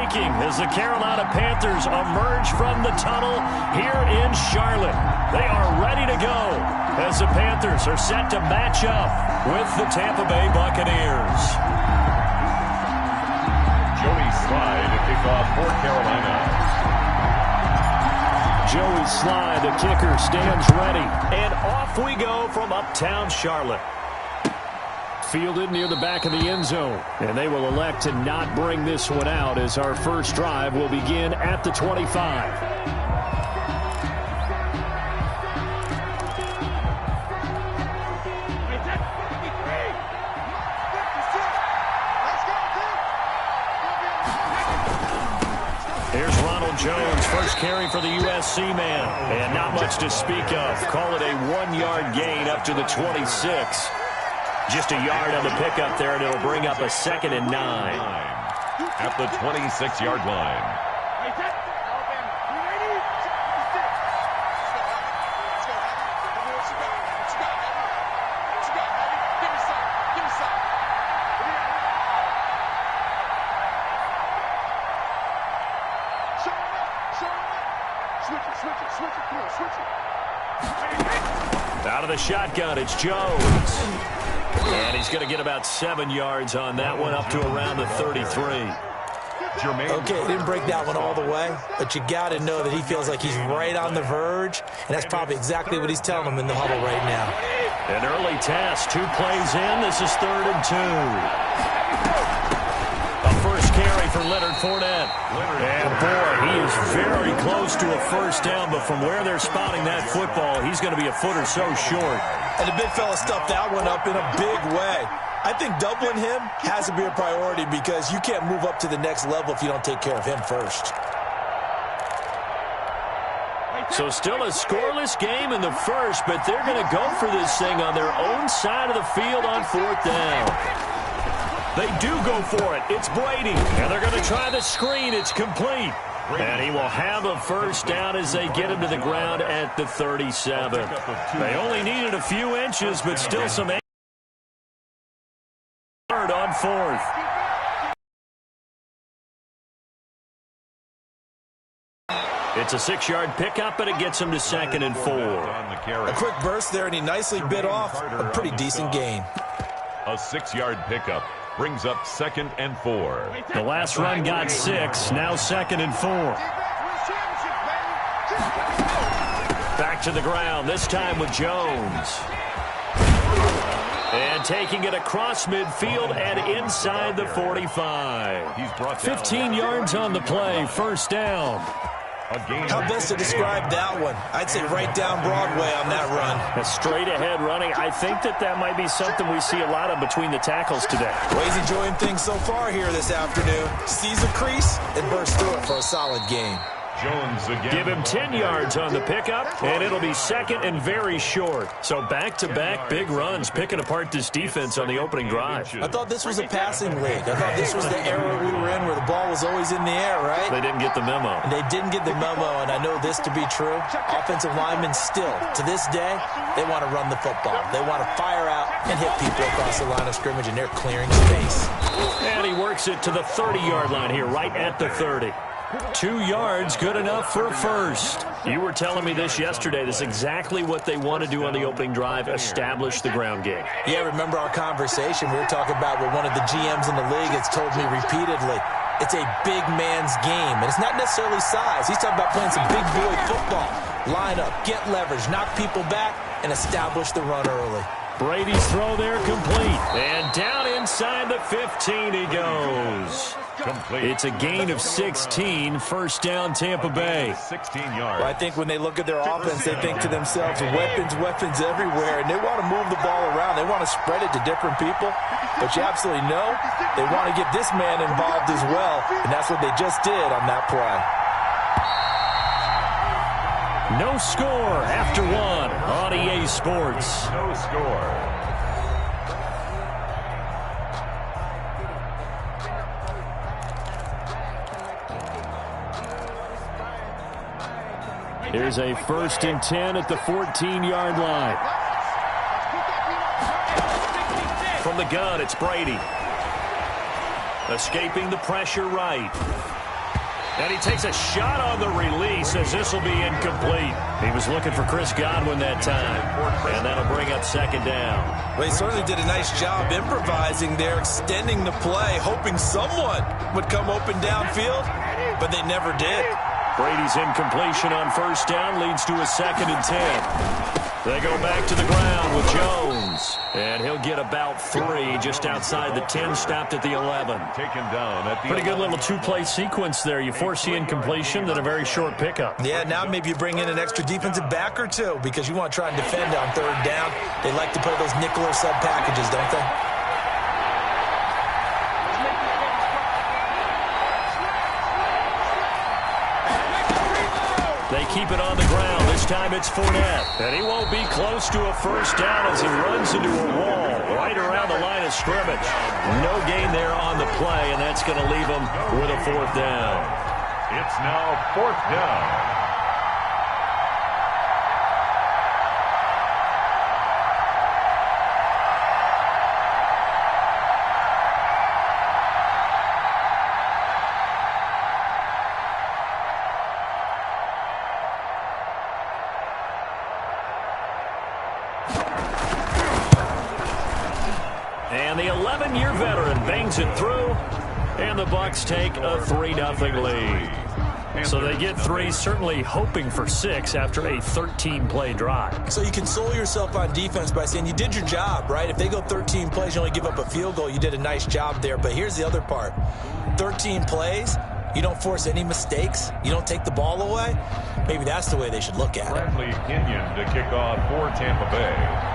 speaking as the Carolina Panthers emerge from the tunnel here in Charlotte. They are ready to go as the Panthers are set to match up with the Tampa Bay Buccaneers. Joey Slye to kick off for Carolina. Joey Slye, the kicker, stands ready. And off we go from uptown Charlotte. Fielded near the back of the end zone. And they will elect to not bring this one out as our first drive will begin at the 25. Jones, first carry for the USC man. And not much to speak of. Call it a 1-yard gain up to the 26. Just a yard on the pickup there, and it'll bring up a 2nd and 9. At the 26-yard line. Out of the shotgun, it's Jones. And he's going to get about 7 yards on that one, up to around the 33. Okay, he didn't break that one all the way, but you got to know that he feels like he's right on the verge, and that's probably exactly what he's telling him in the huddle right now. An early task, 2 plays in. This is 3rd and 2. A first carry for Leonard Fournette. And boy, he is very close to a first down, but from where they're spotting that football, he's going to be a foot or so short. And the big fella stuffed that one up in a big way. I think doubling him has to be a priority because you can't move up to the next level if you don't take care of him first. So still a scoreless game in the first, but they're going to go for this thing on their own side of the field on 4th down. They do go for it. It's Brady. And they're going to try the screen. It's complete. And he will have a first down as they get him to the ground at the 37. They only needed a few inches, but still some on 4th. It's a 6-yard pickup, but it gets him to 2nd and 4. A quick burst there, and he nicely bit off a pretty decent gain. A 6-yard pickup brings up 2nd and 4. The last run got 6, now 2nd and 4. Back to the ground, this time with Jones. And taking it across midfield and inside the 45. 15 yards on the play, first down. How best to describe that one? I'd say right down Broadway on that run. A straight ahead running. I think that might be something we see a lot of between the tackles today. Well, he's enjoying things so far here this afternoon. Sees a crease and bursts through it for a solid gain. Jones again. Give him 10 yards on the pickup, and it'll be 2nd and very short. So back-to-back big runs, picking apart this defense on the opening drive. I thought this was a passing league. I thought this was the era we were in where the ball was always in the air, right? They didn't get the memo. And they didn't get the memo, and I know this to be true. Offensive linemen still, to this day, they want to run the football. They want to fire out and hit people across the line of scrimmage, and they're clearing space. And he works it to the 30-yard line here, right at the 30. 2 yards, good enough for a first. You were telling me this yesterday. This is exactly what they want to do on the opening drive, establish the ground game. Yeah, remember our conversation? We were talking about what one of the GMs in the league has told me repeatedly. It's a big man's game, and it's not necessarily size. He's talking about playing some big boy football. Line up, get leverage, knock people back, and establish the run early. Brady's throw there complete. And down inside the 15 he goes. Complete. It's a gain of 16, first down Tampa Bay. 16 yards. Well, I think when they look at their offense, they think to themselves, weapons everywhere, and they want to move the ball around. They want to spread it to different people, but you absolutely know they want to get this man involved as well, and that's what they just did on that play. No score after one on EA Sports. No score. Here's a 1st and 10 at the 14-yard line. From the gun, it's Brady. Escaping the pressure right. And he takes a shot on the release as this will be incomplete. He was looking for Chris Godwin that time. And that'll bring up second down. Well, he certainly did a nice job improvising there, extending the play, hoping someone would come open downfield, but they never did. Brady's incompletion on first down leads to a 2nd and 10. They go back to the ground with Jones. And he'll get about 3 just outside the 10, stopped at the 11. Taken down at the Pretty good little 2-play sequence there. You force the incompletion, then a very short pickup. Yeah, now maybe you bring in an extra defensive back or two because you want to try and defend on 3rd down. They like to play those nickel or sub packages, don't they? They keep it on the ground. This time it's Fournette. And he won't be close to a first down as he runs into a wall right around the line of scrimmage. No gain there on the play, and that's going to leave him with a 4th down. It's now 4th down. And the 11-year veteran bangs it through, and the Bucs take a 3-0 lead. So they get 3, certainly hoping for 6 after a 13-play drive. So you console yourself on defense by saying you did your job, right? If they go 13 plays, you only give up a field goal, you did a nice job there. But here's the other part. 13 plays, you don't force any mistakes, you don't take the ball away. Maybe that's the way they should look at it. Bradley Kenyon to kick off for Tampa Bay.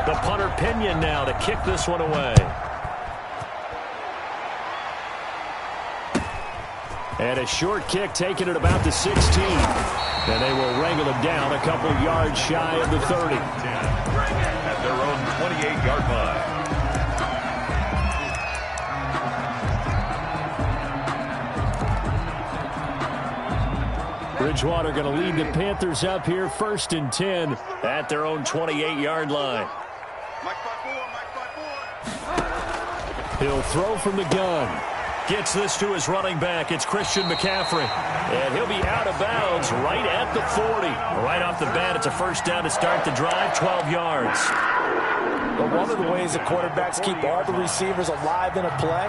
The punter Pinion now to kick this one away. And a short kick taken at about the 16. And they will wrangle it down a couple yards shy of the 30. At their own 28-yard line. Bridgewater going to lead the Panthers up here, 1st and 10 at their own 28-yard line. He'll throw from the gun. Gets this to his running back. It's Christian McCaffrey. And he'll be out of bounds right at the 40. Right off the bat, it's a first down to start the drive, 12 yards. But one of the ways the quarterbacks keep all the receivers alive in a play,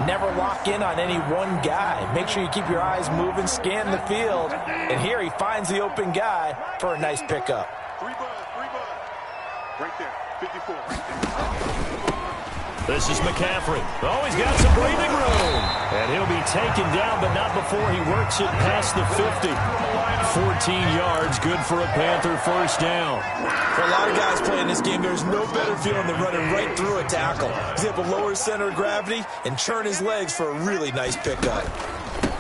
never lock in on any one guy. Make sure you keep your eyes moving, scan the field. And here he finds the open guy for a nice pickup. 3 bud. Right there, 54. This is McCaffrey. Oh, he's got some breathing room. And he'll be taken down, but not before he works it past the 50. 14 yards, good for a Panther first down. For a lot of guys playing this game, there's no better feeling than running right through a tackle. He's able to lower his center of gravity and churn his legs for a really nice pickup.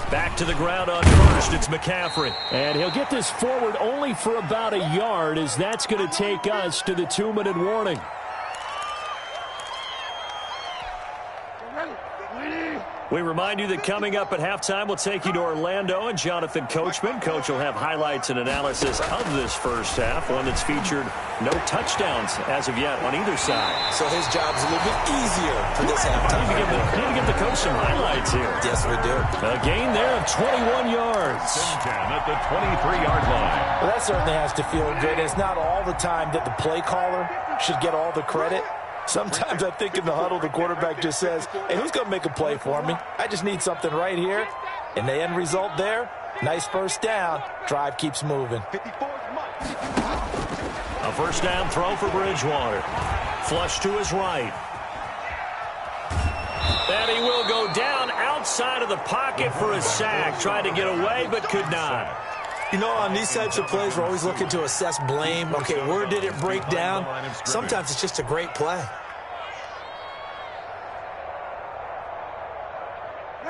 Back to the ground on first, it's McCaffrey. And he'll get this forward only for about a yard, as that's going to take us to the 2-minute warning. We remind you that coming up at halftime, we'll take you to Orlando and Jonathan Coachman. Coach will have highlights and analysis of this first half, one that's featured no touchdowns as of yet on either side. So his job's a little bit easier for this halftime. Need to give the coach some highlights here. Yes, we do. A gain there of 21 yards. At the 23-yard line. Well, that certainly has to feel good. It's not all the time that the play caller should get all the credit. Sometimes I think in the huddle, the quarterback just says, hey, who's going to make a play for me? I just need something right here. And the end result there, nice first down. Drive keeps moving. A first down throw for Bridgewater. Flush to his right. And he will go down outside of the pocket for a sack. Tried to get away, but could not. You know, on these types of plays, we're always looking to assess blame. Okay, where did it break down? Sometimes it's just a great play.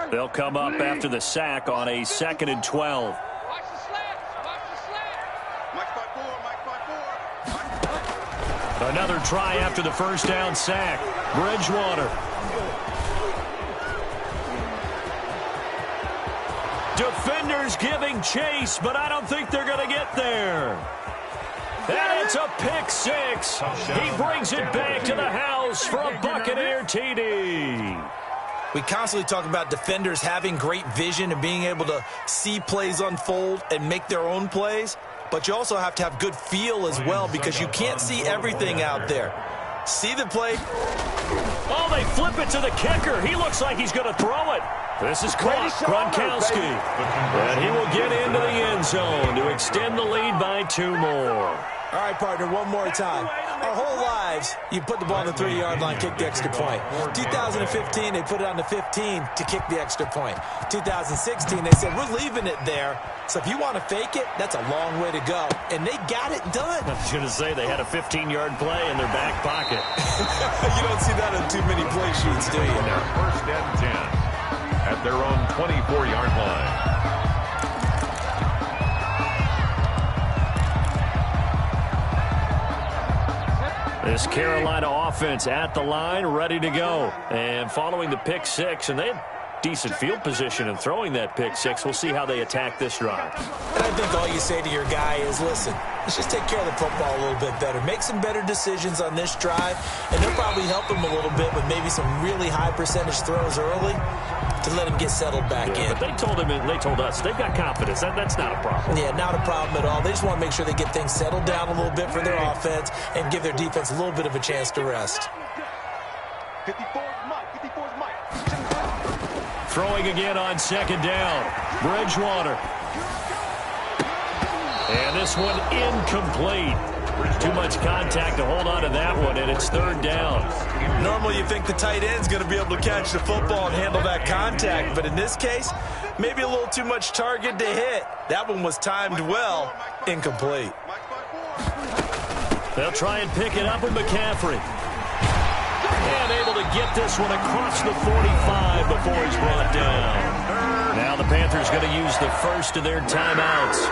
They'll come up after the sack on a 2nd and 12. Another try after the first down sack. Bridgewater. Defenders giving chase, but I don't think they're going to get there. And It's a pick six. He brings it back to the house for a Buccaneer TD. We constantly talk about defenders having great vision and being able to see plays unfold and make their own plays, but you also have to have good feel as well because you can't see everything out there. See the play. Oh, they flip it to the kicker. He looks like he's going to throw it. This is caught. Gronkowski. And he will get into the end zone to extend the lead by 2 more. All right, partner, one more time. Our whole lives, you put the ball on the 3-yard line, kick the extra point. 2015, they put it on the 15 to kick the extra point. 2016, they said, we're leaving it there. So if you want to fake it, that's a long way to go. And they got it done. I was going to say they had a 15-yard play in their back pocket. You don't see that on too many play sheets, do you? Their first and 10 at their own 24-yard line. This Carolina offense at the line, ready to go. And following the pick six, and they had decent field position in throwing that pick six. We'll see how they attack this drive. And I think all you say to your guy is, listen, let's just take care of the football a little bit better. Make some better decisions on this drive, and they'll probably help him a little bit with maybe some really high percentage throws early to let him get settled back in. But they told him, and they told us, they've got confidence. That's not a problem. Yeah, not a problem at all. They just want to make sure they get things settled down a little bit for their offense and give their defense a little bit of a chance to rest. 54 is Mike. 54 is Mike. Throwing again on second down. Bridgewater. And this one incomplete. Too much contact to hold on to that one, and it's third down. Normally you think the tight end's going to be able to catch the football and handle that contact, but in this case, maybe a little too much target to hit. That one was timed well, incomplete. They'll try and pick it up with McCaffrey. And able to get this one across the 45 before he's brought down. Now the Panthers going to use the first of their timeouts,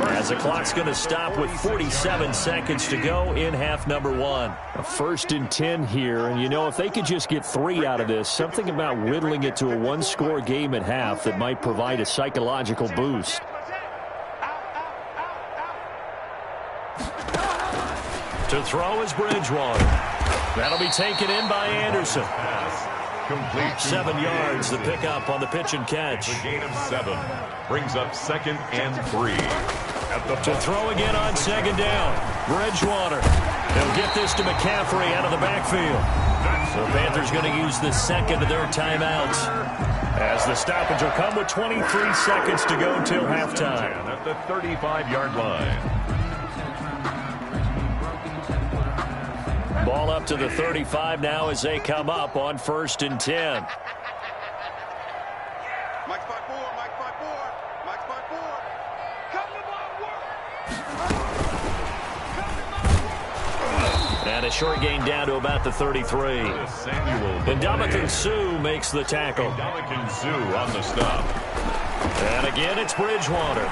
as the clock's going to stop with 47 seconds to go in half number 1. A 1st and 10 here, and you know, if they could just get 3 out of this, something about whittling it to a 1-score game at half that might provide a psychological boost. To throw is Bridgewater. That'll be taken in by Anderson. Complete. 7 yards, the pickup on the pitch and catch. The gain of 7 brings up 2nd and 3. To throw again on second down. Bridgewater. They'll get this to McCaffrey out of the backfield. So the Panthers going to use the second of their timeouts, as the stoppage will come with 23 seconds to go till halftime. At the 35-yard line. Ball up to the 35 now as they come up on 1st and 10. Mike's 5-4. Mike's 5-4. Mike's 5-4. Come to my work. And a short gain down to about the 33. And Ndamukong Suh makes the tackle. Ndamukong Suh on the stop. And again, it's Bridgewater.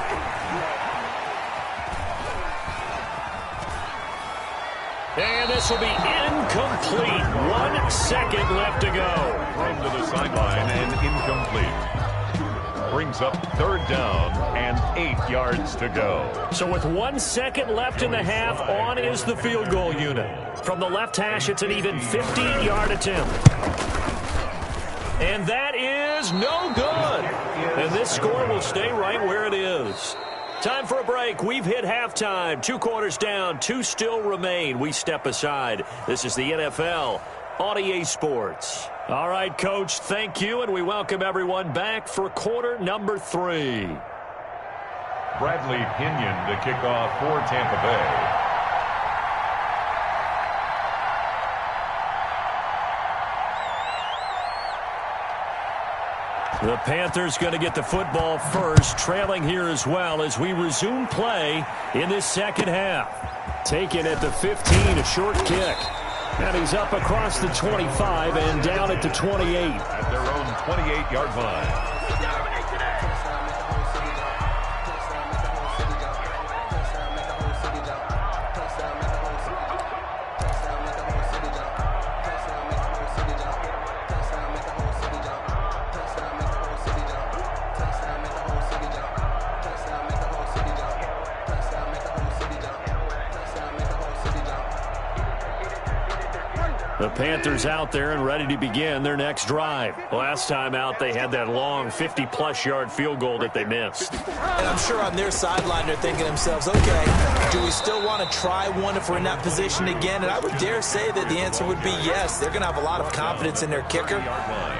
And this will be incomplete. 1 second left to go. Thrown to the sideline and incomplete. Brings up 3rd down and 8 yards to go. So with 1 second left in the half, on is the field goal unit. From the left hash, it's an even 50-yard attempt. And that is no good. And this score will stay right where it is. Time for a break. We've hit halftime. 2 quarters down. 2 still remain. We step aside. This is the NFL on EA Sports. All right, Coach, thank you, and we welcome everyone back for quarter number 3. Bradley Pinion to kick off for Tampa Bay. The Panthers going to get the football first, trailing here as well as we resume play in this second half. Taken at the 15, a short kick. And he's up across the 25 and down at the 28. At their own 28-yard line. The Panthers out there and ready to begin their next drive. Last time out, they had that long 50-plus yard field goal that they missed. And I'm sure on their sideline they're thinking to themselves, okay, do we still want to try one if we're in that position again? And I would dare say that the answer would be yes. They're going to have a lot of confidence in their kicker.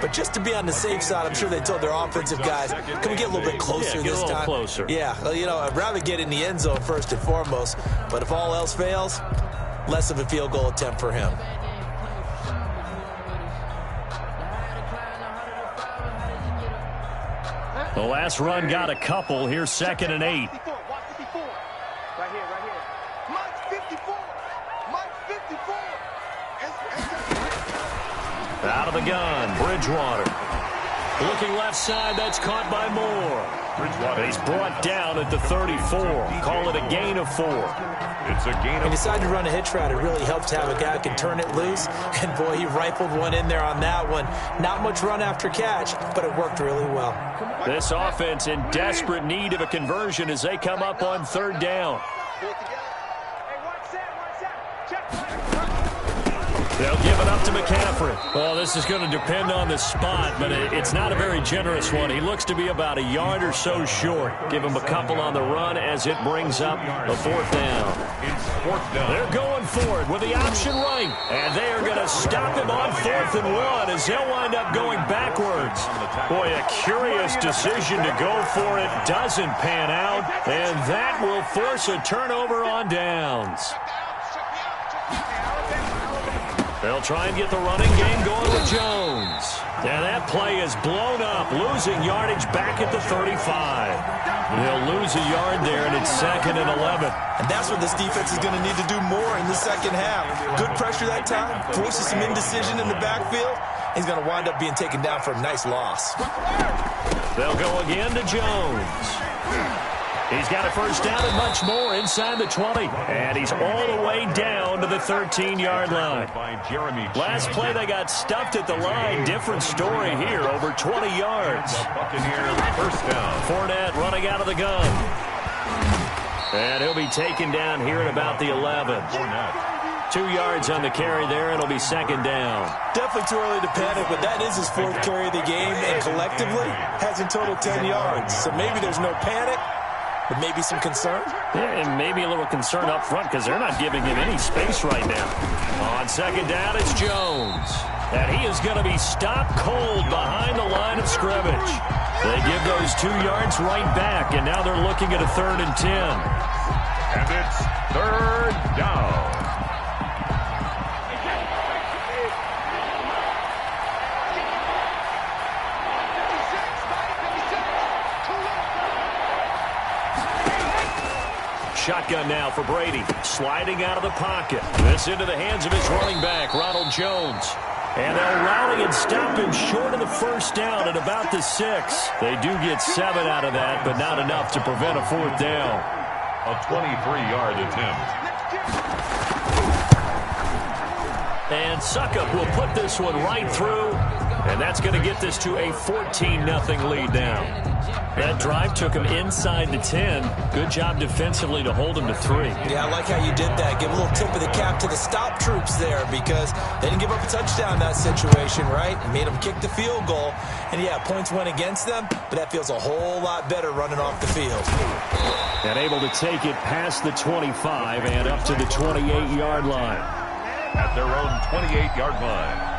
But just to be on the safe side, I'm sure they told their offensive guys, can we get a little bit closer this time? Closer. Yeah, well, you know, I'd rather get in the end zone first and foremost. But if all else fails, less of a field goal attempt for him. The last run got a couple. Here's 2nd and 8. Right here, right here. Mike's 54. Mike's 54. Out of the gun, Bridgewater. Looking left side, that's caught by Moore. He's brought down at the 34. Call it a gain of 4. It's a gain of 4. He decided to run a hitch route. It really helps to have a guy who can turn it loose. And, boy, he rifled one in there on that one. Not much run after catch, but it worked really well. This offense in desperate need of a conversion as they come up on 3rd down. They'll give it up to McCaffrey. Well, this is going to depend on the spot, but it's not a very generous one. He looks to be about a yard or so short. Give him a couple on the run as it brings up a 4th down. It's 4th down. They're going for it with the option right. And they are going to stop him on 4th and 1 as they'll wind up going backwards. Boy, a curious decision to go for it. Doesn't pan out. And that will force a turnover on downs. They'll try and get the running game going with Jones. And that play is blown up, losing yardage back at the 35. They'll lose a yard there, and it's 2nd and 11. And that's what this defense is going to need to do more in the second half. Good pressure that time, forces some indecision in the backfield. He's going to wind up being taken down for a nice loss. They'll go again to Jones. He's got a 1st down and much more inside the 20. And he's all the way down to the 13-yard line. Last play, they got stuffed at the line. Different story here, over 20 yards. Buccaneers 1st down. Fournette running out of the gun. And he'll be taken down here at about the 11. 2 yards on the carry there. It'll be 2nd down. Definitely too early to panic, but that is his 4th carry of the game, and collectively has in total 10 yards. So maybe there's no panic, but maybe some concern? Yeah, and maybe a little concern up front because they're not giving him any space right now. On 2nd down, it's Jones. And he is going to be stopped cold behind the line of scrimmage. They give those 2 yards right back, and now they're looking at a 3rd and 10. And it's 3rd down. Shotgun now for Brady. Sliding out of the pocket. This into the hands of his running back, Ronald Jones. And they'll rally and stop him short of the 1st down at about the 6. They do get 7 out of that, but not enough to prevent a 4th down. A 23-yard attempt. And Suckup will put this one right through. And that's going to get this to a 14-0 lead now. That drive took him inside the 10. Good job defensively to hold him to 3. Yeah, I like how you did that. Give a little tip of the cap to the stop troops there because they didn't give up a touchdown in that situation, right? Made them kick the field goal. And, yeah, points went against them, but that feels a whole lot better running off the field. And able to take it past the 25 and up to the 28-yard line. At their own 28-yard line.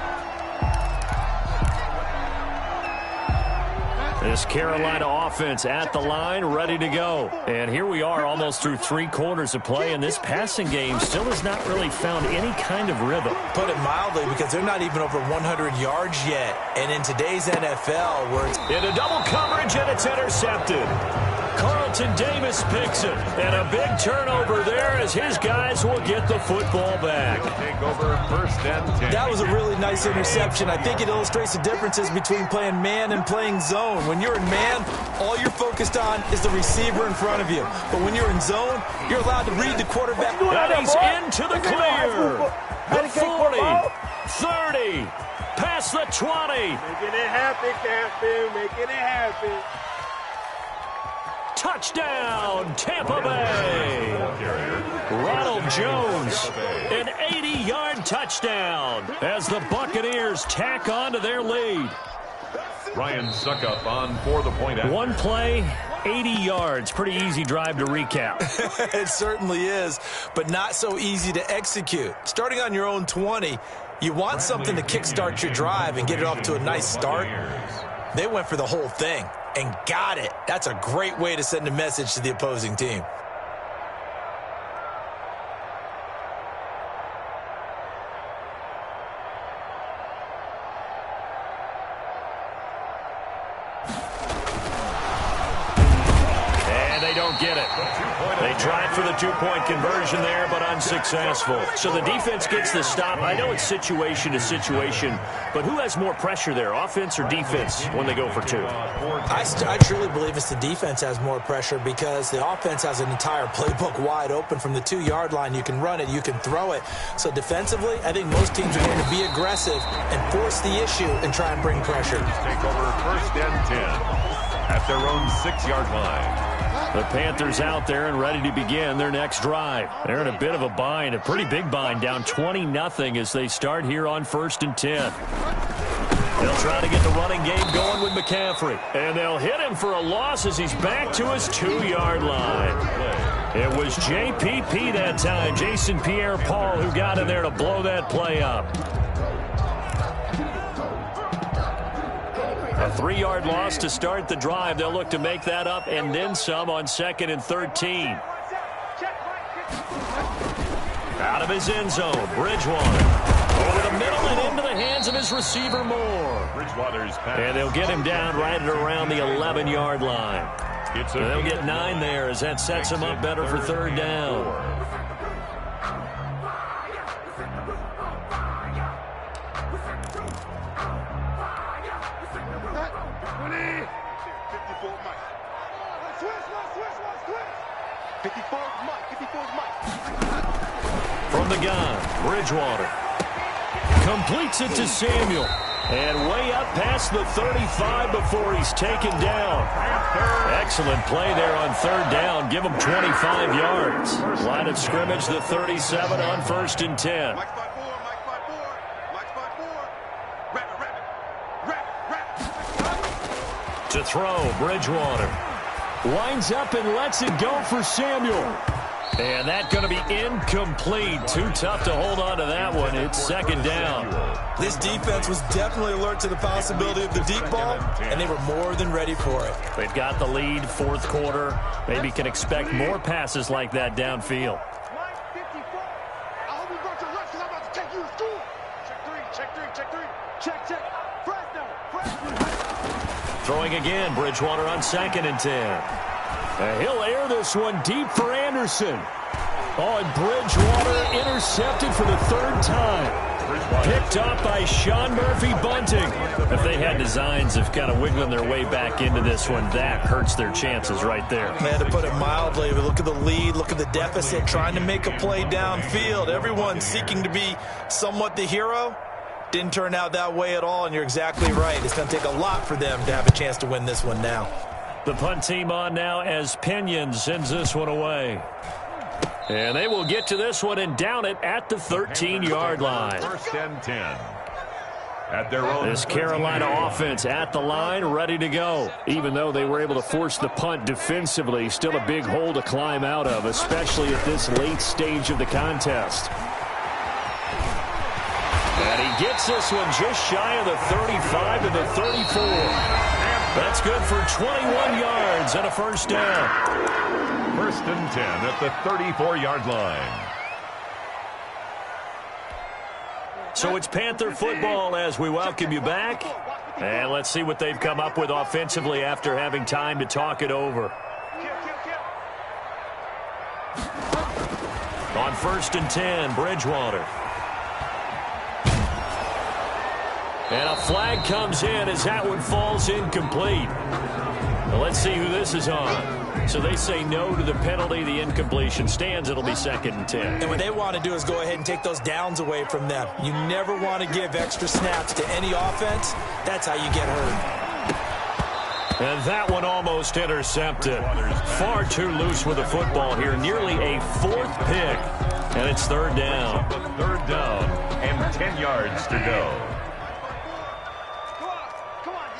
This Carolina offense at the line, ready to go. And here we are almost through 3 quarters of play, and this passing game still has not really found any kind of rhythm. Put it mildly, because they're not even over 100 yards yet. And in today's NFL, where it's into double coverage, and it's intercepted. Carlton Davis picks it, and a big turnover there as his guys will get the football back. Take over 1st and 10. That was a really nice interception. I think it illustrates the differences between playing man and playing zone. When you're in man, all you're focused on is the receiver in front of you. But when you're in zone, you're allowed to read the quarterback. And he's into the clear. The 40, 30, past the 20. Making it happen, Captain. Making it happen. Touchdown, Tampa Bay. Ronald Jones, an 80-yard and touchdown as the Buccaneers tack on to their lead. Ryan Suckup on for the point after. One play, 80 yards. Pretty easy drive to recap. It certainly is, but not so easy to execute. Starting on your own 20, you want something to kickstart your drive and get it off to a nice start. They went for the whole thing and got it. That's a great way to send a message to the opposing team. Get it. They tried for the two-point conversion there, but unsuccessful. So the defense gets the stop. I know it's situation to situation, but who has more pressure there, offense or defense, when they go for two? I truly believe it's the defense has more pressure because the offense has an entire playbook wide open from the 2-yard line. You can run it, you can throw it. So defensively, I think most teams are going to be aggressive and force the issue and try and bring pressure. Take over 1st and 10 at their own 6-yard line. The Panthers out there and ready to begin their next drive. They're in a bit of a bind, a pretty big bind, down 20-0 as they start here on 1st and 10. They'll try to get the running game going with McCaffrey. And they'll hit him for a loss as he's back to his 2-yard line. It was JPP that time, Jason Pierre-Paul, who got in there to blow that play up. A 3-yard loss to start the drive. They'll look to make that up and then some on 2nd and 13. Out of his end zone, Bridgewater. Over the middle and into the hands of his receiver, Moore. Bridgewater's pass. And they'll get him down right at around the 11-yard line. They'll get 9 there as that sets him up better for 3rd down. From the gun, Bridgewater completes it to Samuel. And way up past the 35 before he's taken down. Excellent play there on 3rd down. Give him 25 yards. Line of scrimmage, the 37 on 1st and 10. To throw, Bridgewater. Winds up and lets it go for Samuel. And that's going to be incomplete. Too tough to hold on to that one. It's 2nd down. This defense was definitely alert to the possibility of the deep ball, and they were more than ready for it. They've got the lead, 4th quarter. Maybe can expect more passes like that downfield. Throwing again, Bridgewater on 2nd and 10. And he'll air this one deep for Anderson. Oh, and Bridgewater intercepted for the 3rd time. Picked up by Sean Murphy-Bunting. If they had designs of kind of wiggling their way back into this one, that hurts their chances right there. Man, to put it mildly, look at the lead, look at the deficit, trying to make a play downfield. Everyone seeking to be somewhat the hero. Didn't turn out that way at all, and you're exactly right. It's going to take a lot for them to have a chance to win this one now. The punt team on now as Pinion sends this one away. And they will get to this one and down it at the 13-yard line. 1st and 10. At their own. This Carolina offense at the line, ready to go. Even though they were able to force the punt defensively, still a big hole to climb out of, especially at this late stage of the contest. And he gets this one just shy of the 35 to the 34. That's good for 21 yards and a 1st down. 1st and 10 at the 34-yard line. So it's Panther football as we welcome you back. And let's see what they've come up with offensively after having time to talk it over. On 1st and 10, Bridgewater. And a flag comes in as that one falls incomplete. Well, let's see who this is on. So they say no to the penalty. The incompletion stands. It'll be 2nd and 10. And what they want to do is go ahead and take those downs away from them. You never want to give extra snaps to any offense. That's how you get hurt. And that one almost intercepted. Far too loose with the football here. Nearly a 4th pick. And it's third down. Third down and 10 yards to go. Come on,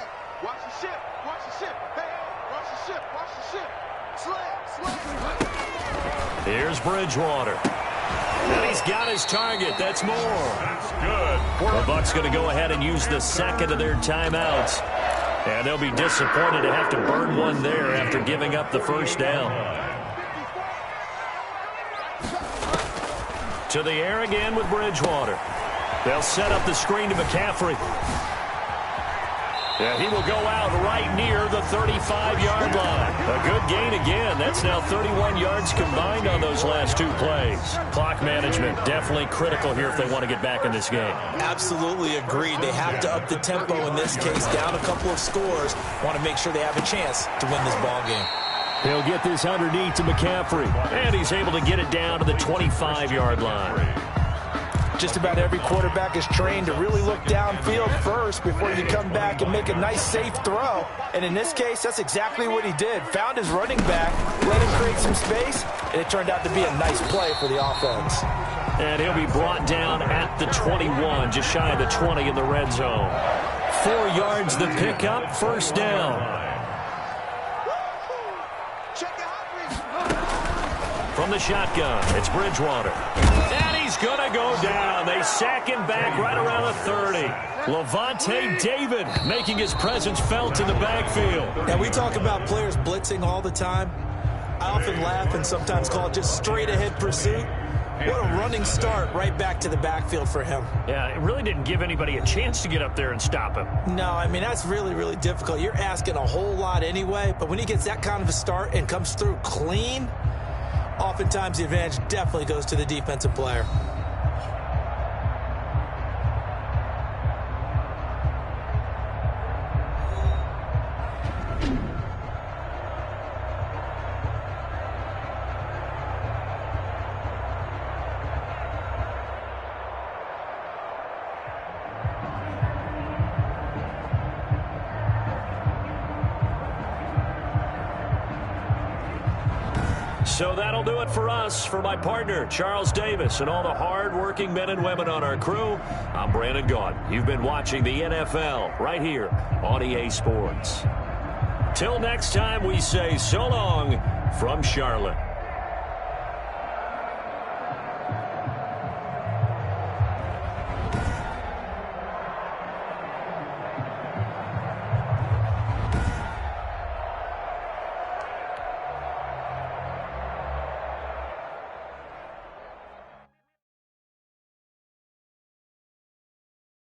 watch the ship, watch the ship. Hey, watch the ship, watch the ship. Sled. Here's Bridgewater. And he's got his target. That's more. That's good. The Bucs going to go ahead and use the second of their timeouts. And they'll be disappointed to have to burn one there after giving up the first down. To the air again with Bridgewater. They'll set up the screen to McCaffrey. Yeah, he will go out right near the 35-yard line. A good gain again. That's now 31 yards combined on those last two plays. Clock management definitely critical here if they want to get back in this game. Absolutely agreed. They have to up the tempo in this case. Down a couple of scores. Want to make sure they have a chance to win this ball game. He'll get this underneath to McCaffrey. And he's able to get it down to the 25-yard line. Just about every quarterback is trained to really look downfield first before you come back and make a nice, safe throw. And in this case, that's exactly what he did. Found his running back, let him create some space, and it turned out to be a nice play for the offense. And he'll be brought down at the 21, just shy of the 20 in the red zone. 4 yards the pickup, first down. From the shotgun, it's Bridgewater. And he's going to go down. They sack him back right around the 30. Levante David making his presence felt in the backfield. And we talk about players blitzing all the time. I often laugh and sometimes call it just straight-ahead pursuit. What a running start right back to the backfield for him. Yeah, it really didn't give anybody a chance to get up there and stop him. No, I mean, that's really, really difficult. You're asking a whole lot anyway, but when he gets that kind of a start and comes through clean, oftentimes the advantage definitely goes to the defensive player. So that'll do it for us. For my partner, Charles Davis, and all the hard-working men and women on our crew, I'm Brandon Gaudin. You've been watching the NFL right here on EA Sports. Till next time, we say so long from Charlotte.